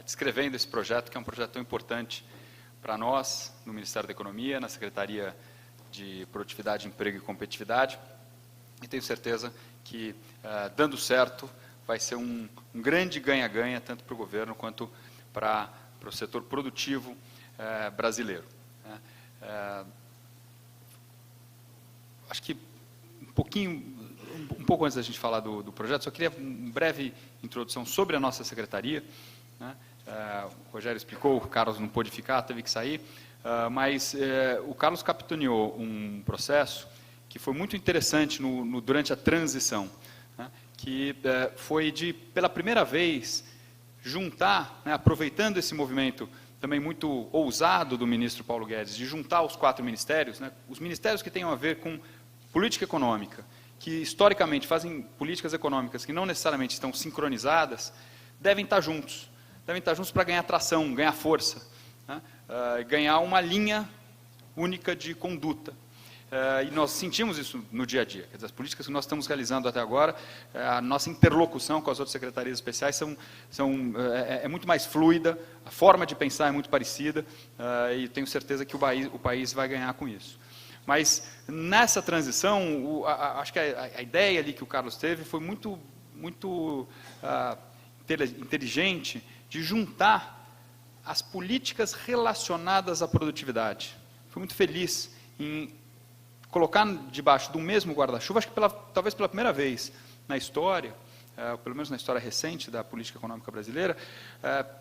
descrevendo esse projeto, que é um projeto tão importante para nós, no Ministério da Economia, na Secretaria de Produtividade, Emprego e Competitividade, e tenho certeza que, dando certo, vai ser um grande ganha-ganha, tanto para o governo quanto para o setor produtivo brasileiro. Acho que um pouco antes da gente falar do projeto, só queria uma breve introdução sobre a nossa secretaria. O Rogério explicou, o Carlos não pôde ficar, teve que sair, mas o Carlos capitaneou um processo que foi muito interessante durante a transição, que foi de, pela primeira vez, juntar, aproveitando esse movimento também muito ousado do ministro Paulo Guedes, de juntar os 4 ministérios, os ministérios que tenham a ver com política econômica, que historicamente fazem políticas econômicas que não necessariamente estão sincronizadas, devem estar juntos para ganhar tração, ganhar força, ganhar uma linha única de conduta. E nós sentimos isso no dia a dia. Quer dizer, as políticas que nós estamos realizando até agora, a nossa interlocução com as outras secretarias especiais é muito mais fluida, a forma de pensar é muito parecida, e tenho certeza que o país vai ganhar com isso. Mas nessa transição, acho que a ideia ali que o Carlos teve foi muito inteligente de juntar as políticas relacionadas à produtividade. Fui muito feliz em colocar debaixo do mesmo guarda-chuva, acho que talvez pela primeira vez na história, pelo menos na história recente da política econômica brasileira,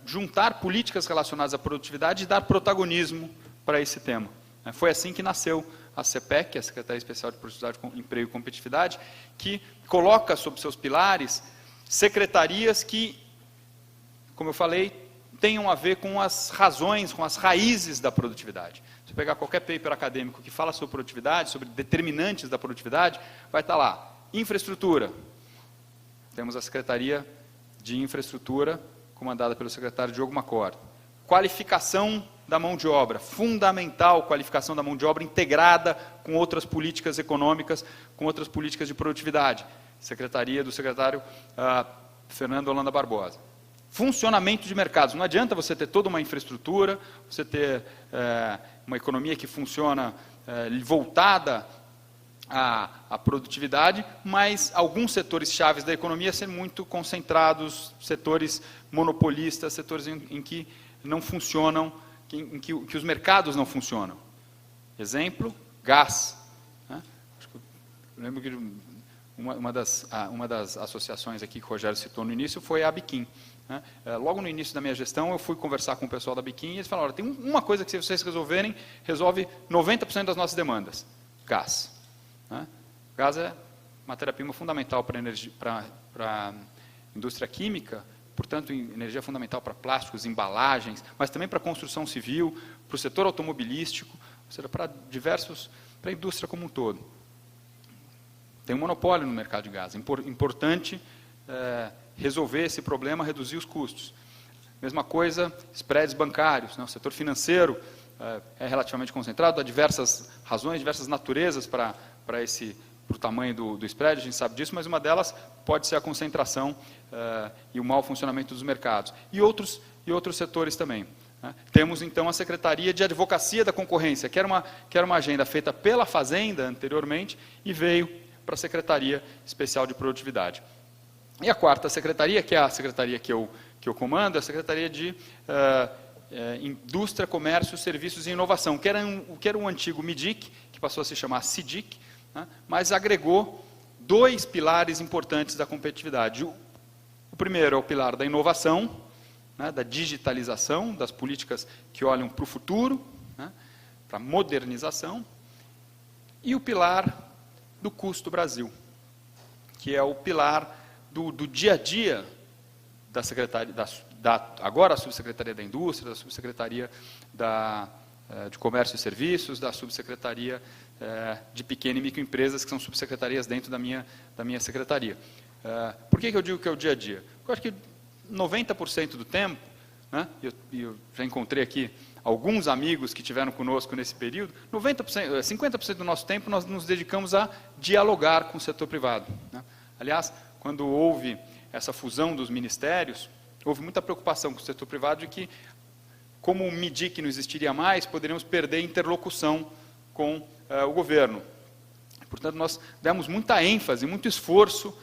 juntar políticas relacionadas à produtividade e dar protagonismo para esse tema. Foi assim que nasceu a CEPEC, a Secretaria Especial de Produtividade, Emprego e Competitividade, que coloca sob seus pilares secretarias que, como eu falei, tenham a ver com as razões, com as raízes da produtividade. Se pegar qualquer paper acadêmico que fala sobre produtividade, sobre determinantes da produtividade, vai estar lá, infraestrutura. Temos a Secretaria de Infraestrutura, comandada pelo secretário Diogo Macor. Qualificação da mão de obra, fundamental qualificação da mão de obra integrada com outras políticas econômicas, com outras políticas de produtividade. Secretaria do secretário Fernando Holanda Barbosa. Funcionamento de mercados. Não adianta você ter toda uma infraestrutura, você ter uma economia que funciona voltada à produtividade, mas alguns setores chaves da economia serem muito concentrados, setores monopolistas, setores em que não funcionam, em que os mercados não funcionam. Exemplo, gás. Eu lembro que uma das associações aqui que o Rogério citou no início foi a Abiquim. Logo no início da minha gestão, eu fui conversar com o pessoal da Abiquim e eles falaram, tem uma coisa que se vocês resolverem, resolve 90% das nossas demandas. Gás. Gás é matéria-prima fundamental para a indústria química, portanto, energia fundamental para plásticos, embalagens, mas também para a construção civil, para o setor automobilístico, ou seja, para a indústria como um todo. Tem um monopólio no mercado de gás. Importante resolver esse problema, reduzir os custos. Mesma coisa, spreads bancários. O setor financeiro é relativamente concentrado, há diversas razões, diversas naturezas para o tamanho do spread, a gente sabe disso, mas uma delas pode ser a concentração e o mau funcionamento dos mercados. E outros setores também. Temos, então, a Secretaria de Advocacia da Concorrência, que era uma agenda feita pela Fazenda anteriormente e veio para a Secretaria Especial de Produtividade. E a quarta secretaria, que é a secretaria que eu comando, é a Secretaria de Indústria, Comércio, Serviços e Inovação, que era um antigo MIDIC, que passou a se chamar CIDIC, mas agregou 2 pilares importantes da competitividade. O primeiro é o pilar da inovação, da digitalização, das políticas que olham para o futuro, para a modernização, e o pilar do Custo Brasil, que é o pilar do dia a dia da Secretaria, agora a Subsecretaria da Indústria, da Subsecretaria de Comércio e Serviços, da Subsecretaria de Pequena e Microempresas, que são subsecretarias dentro da minha secretaria. Por que eu digo que é o dia a dia? Porque eu acho que 90% do tempo, eu já encontrei aqui alguns amigos que tiveram conosco nesse período, 50% do nosso tempo nós nos dedicamos a dialogar com o setor privado. Aliás, quando houve essa fusão dos ministérios, houve muita preocupação com o setor privado de que, como o MIDIC não existiria mais, poderíamos perder interlocução com o governo. Portanto, nós demos muita ênfase, muito esforço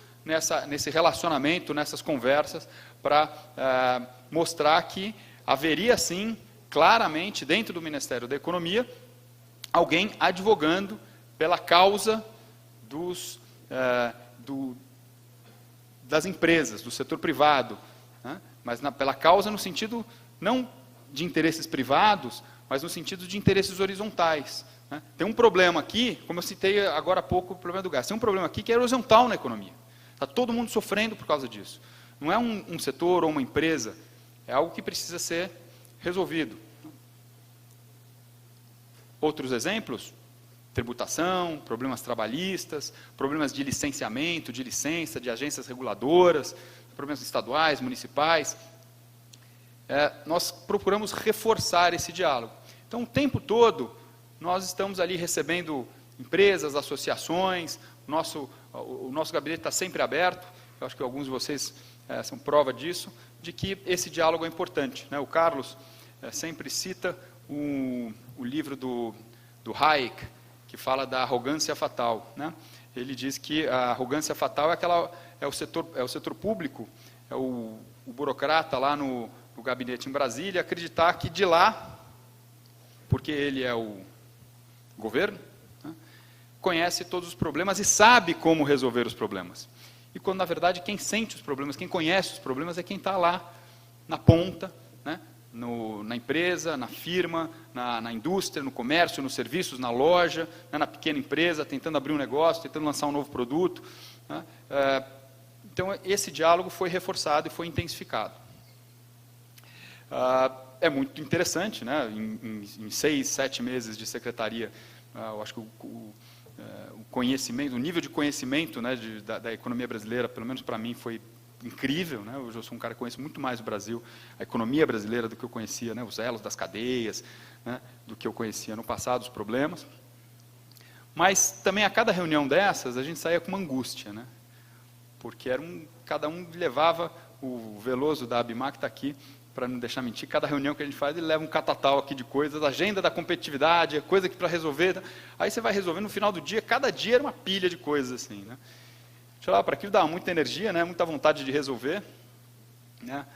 nesse relacionamento, nessas conversas, para mostrar que haveria, sim, claramente, dentro do Ministério da Economia, alguém advogando pela causa das empresas, do setor privado, né? Mas pela causa no sentido não de interesses privados, mas no sentido de interesses horizontais, né? Tem um problema aqui, como eu citei agora há pouco, o problema do gás, tem um problema aqui que é horizontal na economia. Está todo mundo sofrendo por causa disso. Não é um setor ou uma empresa, é algo que precisa ser resolvido. Outros exemplos? Tributação, problemas trabalhistas, problemas de licenciamento, de licença, de agências reguladoras, problemas estaduais, municipais. Nós procuramos reforçar esse diálogo. Então, o tempo todo, nós estamos ali recebendo empresas, associações, o nosso gabinete está sempre aberto, eu acho que alguns de vocês são prova disso, de que esse diálogo é importante, né? O Carlos sempre cita o livro do Hayek, que fala da arrogância fatal, né? Ele diz que a arrogância fatal é o setor público, é o burocrata lá no gabinete em Brasília, acreditar que de lá, porque ele é o governo, né, conhece todos os problemas e sabe como resolver os problemas. E quando, na verdade, quem sente os problemas, quem conhece os problemas é quem está lá na ponta, né, na empresa, na firma, na indústria, no comércio, nos serviços, na loja, né, na pequena empresa, tentando abrir um negócio, tentando lançar um novo produto, né. Então, esse diálogo foi reforçado e foi intensificado. É muito interessante, né? Em 6, 7 meses de secretaria, eu acho que o conhecimento, o nível de conhecimento, né, da economia brasileira, pelo menos para mim, foi incrível, né? Hoje eu sou um cara que conhece muito mais o Brasil, a economia brasileira, do que eu conhecia, né, os elos das cadeias, né, do que eu conhecia no passado, os problemas. Mas também a cada reunião dessas, a gente saía com uma angústia, né? Porque cada um levava, o Veloso da Abimar, que está aqui, para não deixar mentir, cada reunião que a gente faz, ele leva um catatal aqui de coisas, agenda da competitividade, coisa que para resolver, aí você vai resolver no final do dia, cada dia era uma pilha de coisas assim, né? Sei lá, para aquilo dava muita energia, né, muita vontade de resolver, né?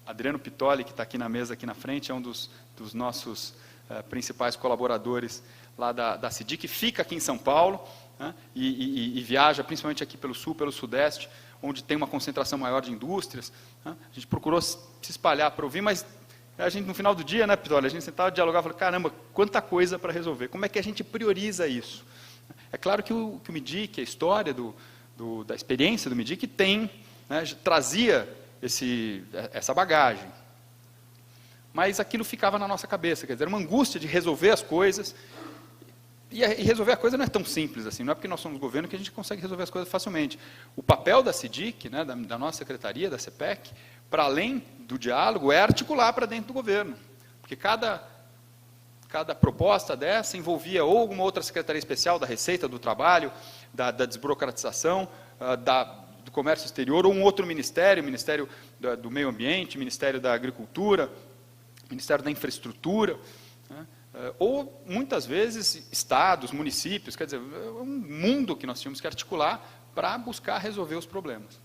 Adriano Pitoli, que está aqui na mesa, aqui na frente, é um dos nossos principais colaboradores lá da CIDI, que fica aqui em São Paulo, né, e viaja principalmente aqui pelo Sul, pelo Sudeste, onde tem uma concentração maior de indústrias, né? A gente procurou se espalhar para ouvir, mas a gente, no final do dia, né, Pitoli, a gente sentava, dialogava e falava, caramba, quanta coisa para resolver, como é que a gente prioriza isso? É claro que o MIDIC, a história da experiência do MIDIC tem, né, trazia essa bagagem, mas aquilo ficava na nossa cabeça, quer dizer, uma angústia de resolver as coisas, e resolver a coisa não é tão simples assim, não é porque nós somos governo que a gente consegue resolver as coisas facilmente. O papel da CIDIC, né, da nossa secretaria, da CPEC, para além do diálogo, é articular para dentro do governo, porque cada proposta dessa envolvia ou alguma outra secretaria especial da Receita, do Trabalho, da desburocratização, do Comércio Exterior, ou um outro ministério, Ministério do Meio Ambiente, Ministério da Agricultura, Ministério da Infraestrutura, né? Ou, muitas vezes, estados, municípios, quer dizer, é um mundo que nós tínhamos que articular para buscar resolver os problemas.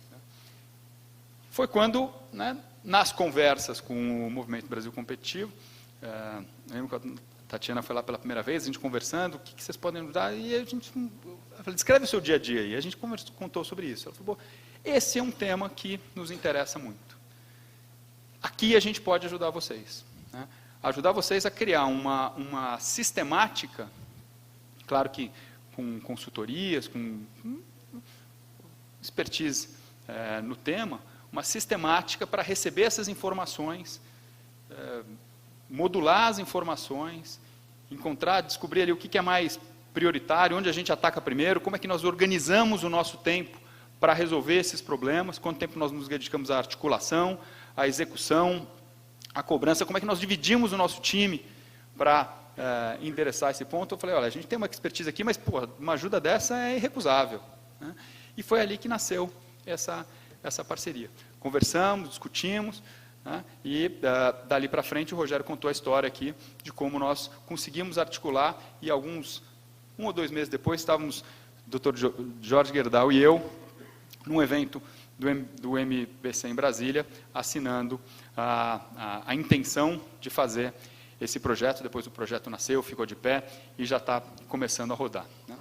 Foi quando, né, nas conversas com o Movimento Brasil Competitivo, lembro que a Tatiana foi lá pela primeira vez, a gente conversando, o que vocês podem nos dar, e a gente falou, descreve o seu dia a dia, e a gente contou sobre isso. Ela falou, esse é um tema que nos interessa muito. Aqui a gente pode ajudar vocês, né? Ajudar vocês a criar uma sistemática, claro que com consultorias, com expertise no tema, uma sistemática para receber essas informações, modular as informações, descobrir ali o que é mais prioritário, onde a gente ataca primeiro, como é que nós organizamos o nosso tempo para resolver esses problemas, quanto tempo nós nos dedicamos à articulação, à execução, à cobrança, como é que nós dividimos o nosso time para endereçar esse ponto. Eu falei, olha, a gente tem uma expertise aqui, mas uma ajuda dessa é irrecusável, né? E foi ali que nasceu essa essa parceria. Conversamos, discutimos, né, e dali para frente o Rogério contou a história aqui de como nós conseguimos articular, e um ou 2 meses depois estávamos, o Dr. Jorge Gerdau e eu, num evento do MBC em Brasília, assinando a intenção de fazer esse projeto. Depois o projeto nasceu, ficou de pé e já está começando a rodar, né?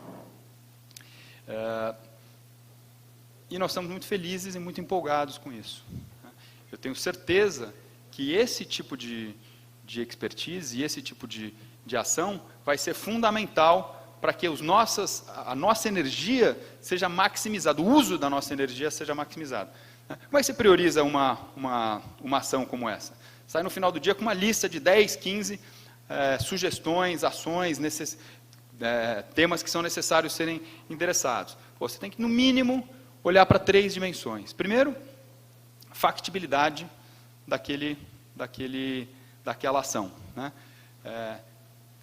E nós estamos muito felizes e muito empolgados com isso. Eu tenho certeza que esse tipo de expertise e esse tipo de ação vai ser fundamental para que a nossa energia seja maximizada, o uso da nossa energia seja maximizado. Como é que você prioriza uma ação como essa? Sai no final do dia com uma lista de 10, 15 sugestões, ações, temas que são necessários serem endereçados. Você tem que, no mínimo, olhar para 3 dimensões. Primeiro, factibilidade daquela ação, né?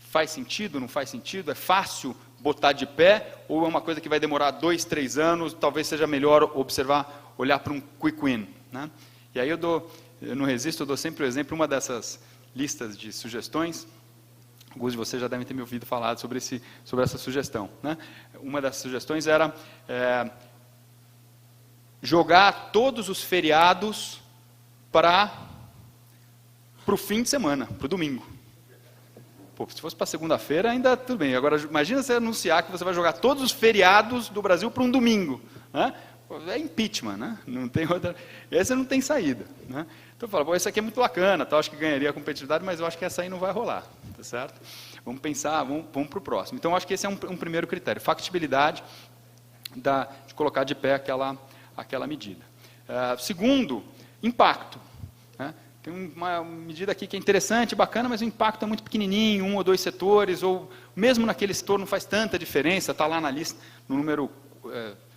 Faz sentido, não faz sentido? É fácil botar de pé, ou é uma coisa que vai demorar 2, 3 anos, talvez seja melhor olhar para um quick win, né? E aí eu não resisto, eu dou sempre o exemplo, uma dessas listas de sugestões, alguns de vocês já devem ter me ouvido falar sobre essa sugestão, né? Uma das sugestões era jogar todos os feriados para o fim de semana, para o domingo. Pô, se fosse para segunda-feira, ainda tudo bem. Agora, imagina você anunciar que você vai jogar todos os feriados do Brasil para um domingo, né? É impeachment, né? Não tem outra. Essa não tem saída, né? Então eu falo, isso aqui é muito bacana, acho que ganharia a competitividade, mas eu acho que essa aí não vai rolar, tá certo? Vamos pensar, vamos para o próximo. Então, eu acho que esse é um primeiro critério, factibilidade de colocar de pé aquela medida. Segundo, impacto, né? Tem uma medida aqui que é interessante, bacana, mas o impacto é muito pequenininho, 1 ou 2 setores, ou mesmo naquele setor não faz tanta diferença, está lá na lista, no número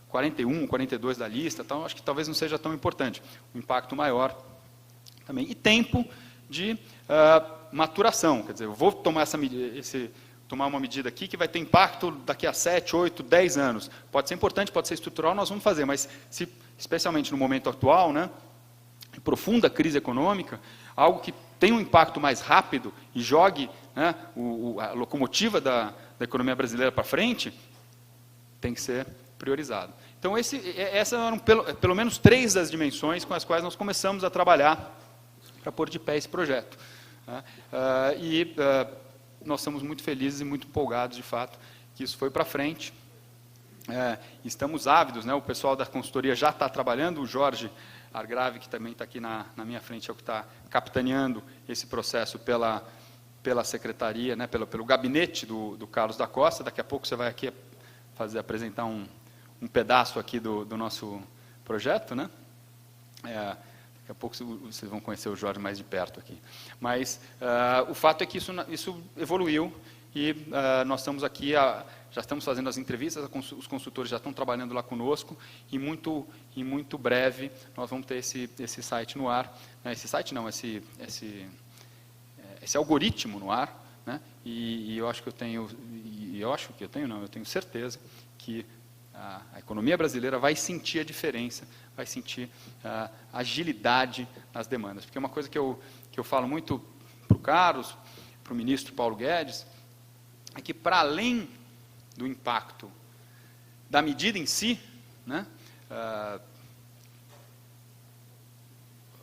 41, 42 da lista, então acho que talvez não seja tão importante. O impacto maior também. E tempo de maturação, quer dizer, eu vou tomar tomar uma medida aqui que vai ter impacto daqui a 7, 8, 10 anos. Pode ser importante, pode ser estrutural, nós vamos fazer, mas especialmente no momento atual, né, profunda crise econômica, algo que tem um impacto mais rápido e jogue, né, a locomotiva da economia brasileira para frente, tem que ser priorizado. Então, essas eram pelo menos 3 das dimensões com as quais nós começamos a trabalhar para pôr de pé esse projeto, né? Nós estamos muito felizes e muito empolgados, de fato, que isso foi para frente. Estamos ávidos, né? O pessoal da consultoria já está trabalhando, o Jorge Argrave, que também está aqui na minha frente, é o que está capitaneando esse processo pela secretaria, né, pelo gabinete do Carlos da Costa. Daqui a pouco você vai aqui apresentar um pedaço aqui do nosso projeto, né? Daqui a pouco vocês vão conhecer o Jorge mais de perto aqui. Mas o fato é que isso evoluiu e nós estamos aqui, já estamos fazendo as entrevistas, os consultores já estão trabalhando lá conosco e muito breve nós vamos ter esse site no ar. Esse site não, esse algoritmo no ar, né? E eu tenho certeza que a economia brasileira vai sentir a diferença, vai sentir agilidade nas demandas. Porque uma coisa que eu falo muito para o Carlos, para o ministro Paulo Guedes, é que para além do impacto da medida em si, né,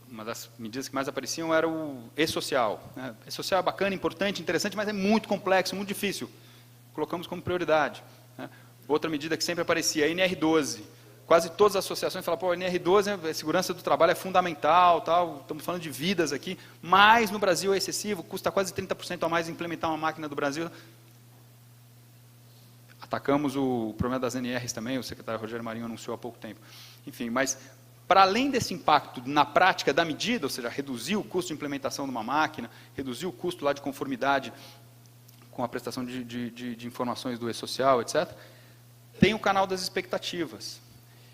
uma das medidas que mais apareciam era o e-social, né? E-social é bacana, importante, interessante, mas é muito complexo, muito difícil. Colocamos como prioridade, né? Outra medida que sempre aparecia, a NR12. Quase todas as associações falavam, a NR12, a segurança do trabalho é fundamental, tal, estamos falando de vidas aqui, mas no Brasil é excessivo, custa quase 30% a mais implementar uma máquina do Brasil. Atacamos o problema das NRs também, o secretário Rogério Marinho anunciou há pouco tempo. Enfim, mas para além desse impacto na prática da medida, ou seja, reduzir o custo de implementação de uma máquina, reduzir o custo lá de conformidade com a prestação de informações do e-social, etc., tem o canal das expectativas.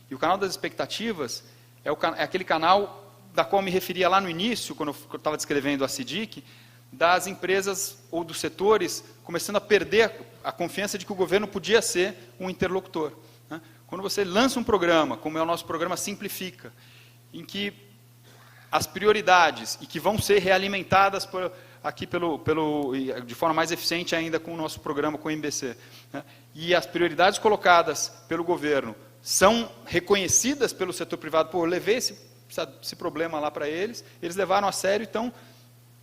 E o canal das expectativas é aquele canal da qual eu me referia lá no início, quando eu estava descrevendo a CIDIC, das empresas ou dos setores começando a perder a confiança de que o governo podia ser um interlocutor, né? Quando você lança um programa, como é o nosso programa Simplifica, em que as prioridades, e que vão ser realimentadas aqui de forma mais eficiente ainda com o nosso programa, com o MBC, né? E as prioridades colocadas pelo governo são reconhecidas pelo setor privado. Pô, eu levei esse problema lá para eles levaram a sério e estão,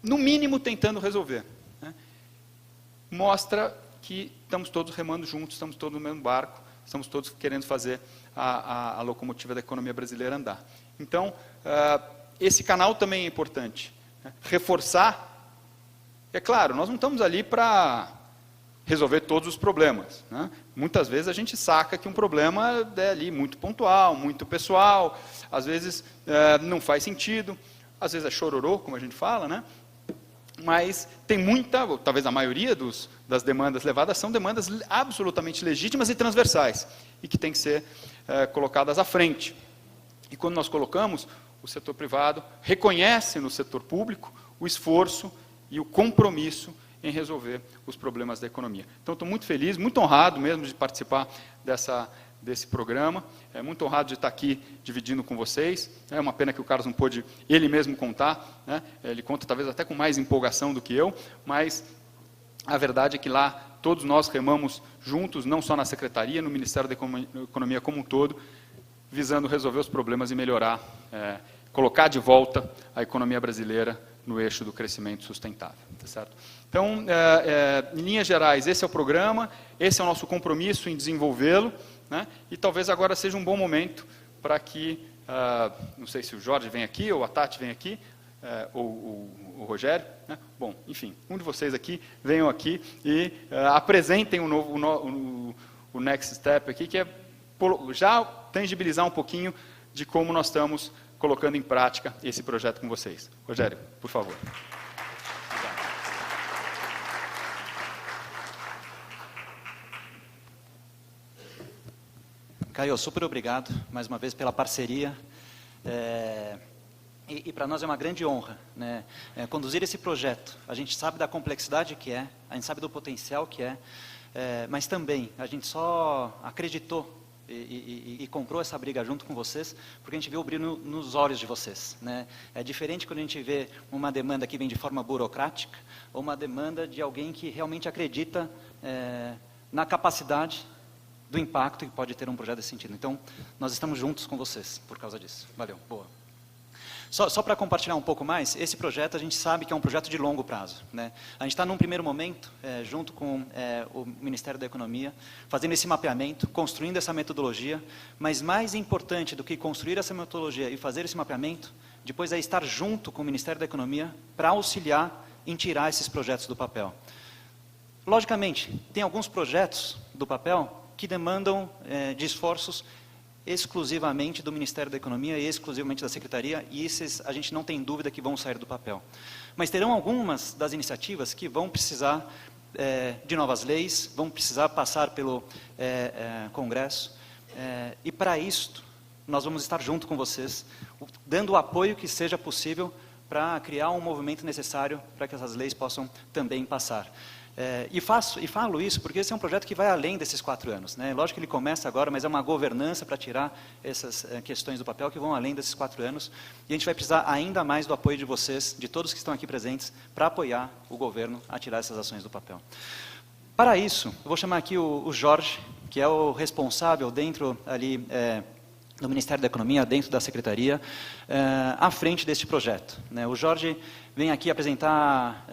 no mínimo, tentando resolver, né? Mostra que estamos todos remando juntos, estamos todos no mesmo barco, estamos todos querendo fazer a locomotiva da economia brasileira andar. Então, esse canal também é importante, né? Reforçar. É claro, nós não estamos ali para resolver todos os problemas, né? Muitas vezes a gente saca que um problema é ali muito pontual, muito pessoal, às vezes não faz sentido, às vezes é chororô, como a gente fala, né? Mas tem muita, talvez a maioria das demandas levadas são demandas absolutamente legítimas e transversais, e que têm que ser colocadas à frente. E quando nós colocamos, o setor privado reconhece no setor público o esforço e o compromisso em resolver os problemas da economia. Então, estou muito feliz, muito honrado mesmo de participar desse programa, muito honrado de estar aqui dividindo com vocês. É uma pena que o Carlos não pôde ele mesmo contar, né? Ele conta talvez até com mais empolgação do que eu, mas a verdade é que lá todos nós remamos juntos, não só na Secretaria, no Ministério da Economia como um todo, visando resolver os problemas e melhorar, colocar de volta a economia brasileira no eixo do crescimento sustentável. Tá certo? Então, em linhas gerais, esse é o programa, esse é o nosso compromisso em desenvolvê-lo, né? E talvez agora seja um bom momento para que, não sei se o Jorge vem aqui, ou a Tati vem aqui, ou o Rogério, né? Bom, enfim, um de vocês aqui, venham aqui e apresentem o Next Step aqui, que é já tangibilizar um pouquinho de como nós estamos colocando em prática esse projeto com vocês. Rogério, por favor. Caio, super obrigado, mais uma vez, pela parceria. E para nós é uma grande honra, né, conduzir esse projeto. A gente sabe da complexidade que é, a gente sabe do potencial que é, mas também a gente só acreditou e comprou essa briga junto com vocês, porque a gente vê o brilho nos olhos de vocês, né? É diferente quando a gente vê uma demanda que vem de forma burocrática, ou uma demanda de alguém que realmente acredita na capacidade do impacto que pode ter um projeto desse sentido. Então, nós estamos juntos com vocês por causa disso. Valeu, boa. Só para compartilhar um pouco mais, esse projeto a gente sabe que é um projeto de longo prazo, né? A gente está num primeiro momento, junto com o Ministério da Economia, fazendo esse mapeamento, construindo essa metodologia, mas mais importante do que construir essa metodologia e fazer esse mapeamento, depois é estar junto com o Ministério da Economia para auxiliar em tirar esses projetos do papel. Logicamente, tem alguns projetos do papel que demandam de esforços exclusivamente do Ministério da Economia e exclusivamente da Secretaria, e esses a gente não tem dúvida que vão sair do papel. Mas terão algumas das iniciativas que vão precisar de novas leis, vão precisar passar pelo Congresso, e para isto nós vamos estar junto com vocês, dando o apoio que seja possível para criar um movimento necessário para que essas leis possam também passar. E falo isso porque esse é um projeto que vai além desses 4 anos, né? Lógico que ele começa agora, mas é uma governança para tirar essas questões do papel que vão além desses 4 anos. E a gente vai precisar ainda mais do apoio de vocês, de todos que estão aqui presentes, para apoiar o governo a tirar essas ações do papel. Para isso, eu vou chamar aqui o Jorge, que é o responsável dentro ali do Ministério da Economia, dentro da Secretaria, à frente deste projeto, né? O Jorge vem aqui apresentar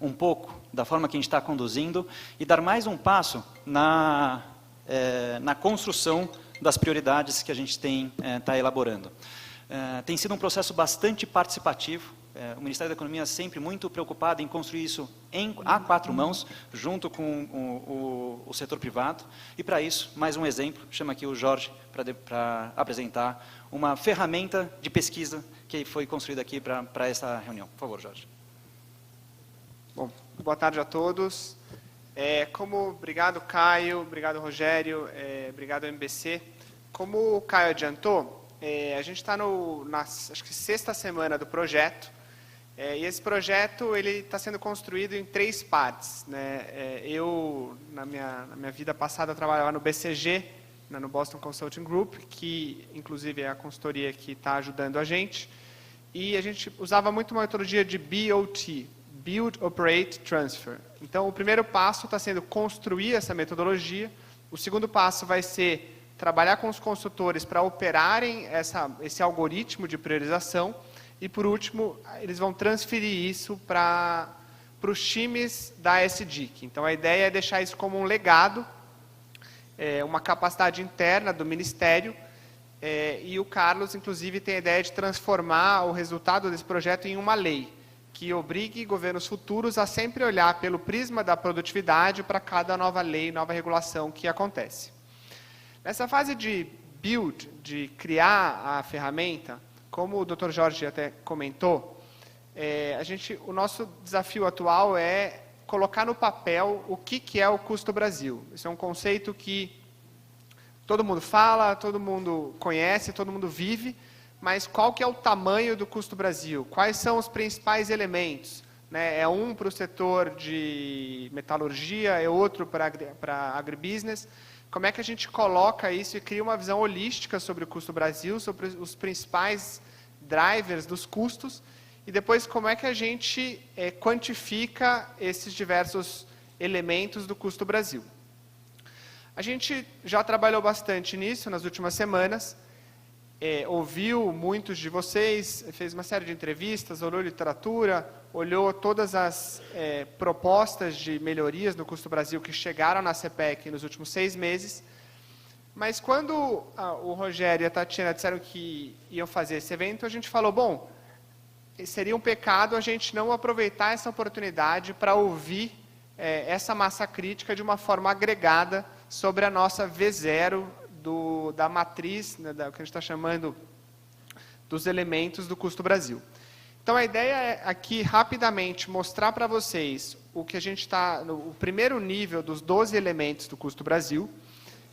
um pouco da forma que a gente está conduzindo e dar mais um passo na construção das prioridades que a gente está elaborando. Tem sido um processo bastante participativo. O Ministério da Economia é sempre muito preocupado em construir isso a 4 mãos, junto com o setor privado. E para isso, mais um exemplo, chamo aqui o Jorge para apresentar uma ferramenta de pesquisa que foi construída aqui para essa reunião. Por favor, Jorge. Bom, boa tarde a todos. Obrigado, Caio, obrigado, Rogério, obrigado, MBC. Como o Caio adiantou, a gente está na acho que 6ª semana do projeto, e esse projeto ele está sendo construído em 3 partes, né? Eu, na minha vida passada, eu trabalhava no BCG, né, no Boston Consulting Group, que inclusive é a consultoria que está ajudando a gente. E a gente usava muito uma metodologia de BOT, Build, Operate, Transfer. Então, o primeiro passo está sendo construir essa metodologia. O segundo passo vai ser trabalhar com os consultores para operarem esse algoritmo de priorização. E, por último, eles vão transferir isso para os times da SDIC. Então, a ideia é deixar isso como um legado, uma capacidade interna do Ministério. E o Carlos, inclusive, tem a ideia de transformar o resultado desse projeto em uma lei, que obrigue governos futuros a sempre olhar pelo prisma da produtividade para cada nova lei, nova regulação que acontece. Nessa fase de build, de criar a ferramenta, como o Dr. Jorge até comentou, o nosso desafio atual é colocar no papel o que é o custo Brasil. Isso é um conceito que todo mundo fala, todo mundo conhece, todo mundo vive, mas qual que é o tamanho do custo Brasil? Quais são os principais elementos? Né? É um para o setor de metalurgia, é outro para agribusiness. Como é que a gente coloca isso e cria uma visão holística sobre o custo Brasil, sobre os principais drivers dos custos, e depois como é que a gente quantifica esses diversos elementos do custo Brasil. A gente já trabalhou bastante nisso nas últimas semanas, ouviu muitos de vocês, fez uma série de entrevistas, olhou literatura, olhou todas as propostas de melhorias no custo Brasil que chegaram na CPEC nos últimos 6 meses. Mas quando o Rogério e a Tatiana disseram que iam fazer esse evento, a gente falou, bom, seria um pecado a gente não aproveitar essa oportunidade para ouvir essa massa crítica de uma forma agregada sobre a nossa V0 da matriz, né, que a gente está chamando dos elementos do custo Brasil. Então, a ideia é aqui, rapidamente, mostrar para vocês o que a gente está, no primeiro nível dos 12 elementos do custo Brasil.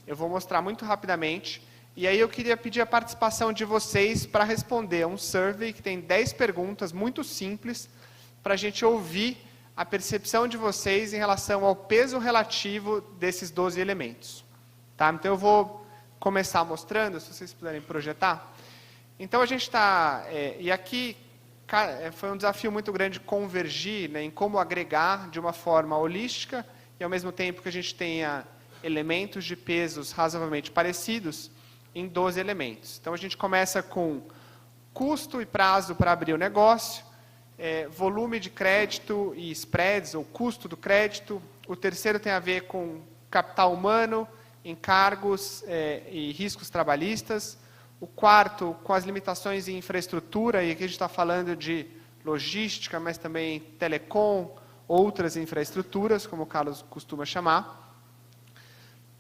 Eu vou mostrar muito rapidamente. E aí eu queria pedir a participação de vocês para responder um survey que tem 10 perguntas muito simples para a gente ouvir a percepção de vocês em relação ao peso relativo desses 12 elementos. Tá? Então, eu vou começar mostrando, se vocês puderem projetar. Então, a gente está... e aqui foi um desafio muito grande convergir, né, em como agregar de uma forma holística e, ao mesmo tempo, que a gente tenha elementos de pesos razoavelmente parecidos em 12 elementos. Então, a gente começa com custo e prazo para abrir o negócio, volume de crédito e spreads, ou custo do crédito. O terceiro tem a ver com capital humano, encargos e riscos trabalhistas. O quarto, com as limitações em infraestrutura, e aqui a gente está falando de logística, mas também telecom, outras infraestruturas, como o Carlos costuma chamar.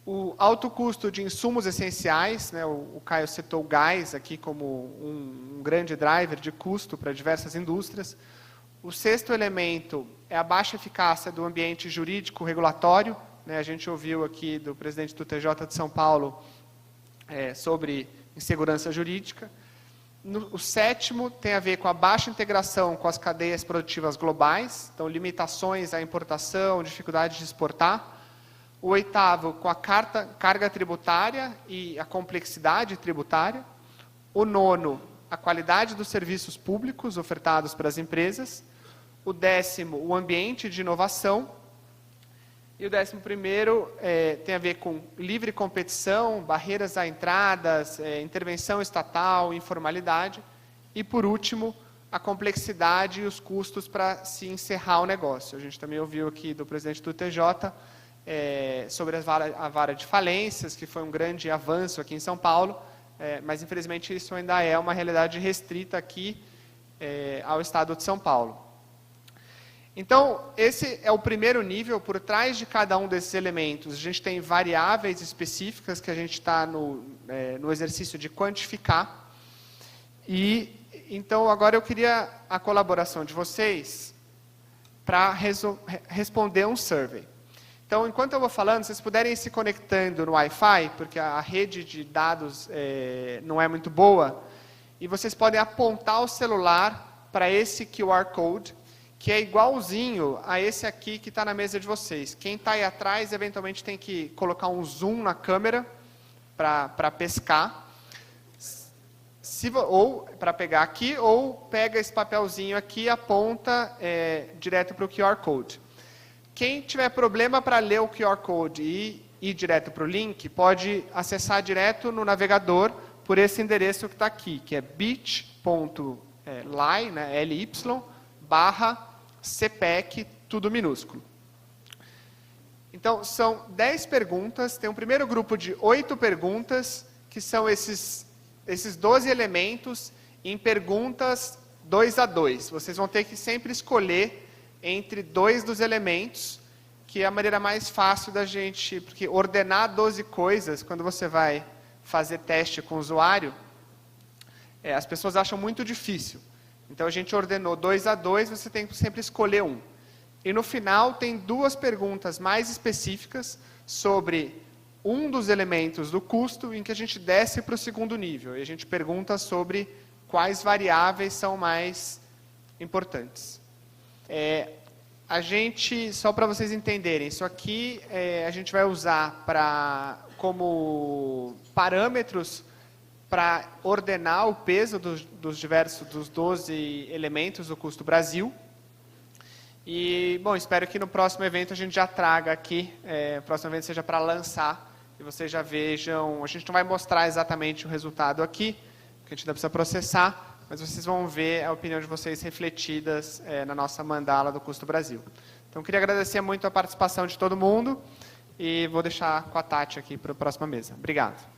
O alto custo de insumos essenciais, né, o Caio citou o gás aqui como um grande driver de custo para diversas indústrias. O sexto elemento é a baixa eficácia do ambiente jurídico regulatório. Né, a gente ouviu aqui do presidente do TJ de São Paulo sobre insegurança jurídica. O sétimo tem a ver com a baixa integração com as cadeias produtivas globais, então limitações à importação, dificuldade de exportar. O oitavo, com a carga tributária e a complexidade tributária. O nono, a qualidade dos serviços públicos ofertados para as empresas. O décimo, o ambiente de inovação. E o 11º tem a ver com livre competição, barreiras a entradas, intervenção estatal, informalidade. E, por último, a complexidade e os custos para se encerrar o negócio. A gente também ouviu aqui do presidente do TJ sobre a vara de falências, que foi um grande avanço aqui em São Paulo, mas, infelizmente, isso ainda é uma realidade restrita aqui ao estado de São Paulo. Então, esse é o primeiro nível. Por trás de cada um desses elementos, a gente tem variáveis específicas que a gente está no exercício de quantificar. E, então, agora eu queria a colaboração de vocês para responder um survey. Então, enquanto eu vou falando, vocês puderem ir se conectando no Wi-Fi, porque a rede de dados não é muito boa, e vocês podem apontar o celular para esse QR Code, que é igualzinho a esse aqui que está na mesa de vocês. Quem está aí atrás, eventualmente, tem que colocar um zoom na câmera para pescar, ou para pegar aqui, ou pega esse papelzinho aqui e aponta direto para o QR Code. Quem tiver problema para ler o QR Code e ir direto para o link, pode acessar direto no navegador por esse endereço que está aqui, que é bit.ly, né, ly/CPEC, tudo minúsculo. Então, são 10 perguntas, tem um primeiro grupo de 8 perguntas, que são esses 12 elementos em perguntas 2 a 2. Vocês vão ter que sempre escolher entre 2 dos elementos, que é a maneira mais fácil da gente... Porque ordenar 12 coisas, quando você vai fazer teste com o usuário, as pessoas acham muito difícil. Então, a gente ordenou 2 a 2, você tem que sempre escolher um. E no final, tem 2 perguntas mais específicas sobre um dos elementos do custo, em que a gente desce para o segundo nível. E a gente pergunta sobre quais variáveis são mais importantes. A gente, só para vocês entenderem, isso aqui a gente vai usar como parâmetros para ordenar o peso dos 12 elementos do custo Brasil. E, bom, espero que no próximo evento a gente já traga aqui, o próximo evento seja para lançar, e vocês já vejam, a gente não vai mostrar exatamente o resultado aqui, porque a gente ainda precisa processar, mas vocês vão ver a opinião de vocês refletidas na nossa mandala do Custo Brasil. Então, queria agradecer muito a participação de todo mundo, e vou deixar com a Tati aqui para a próxima mesa. Obrigado.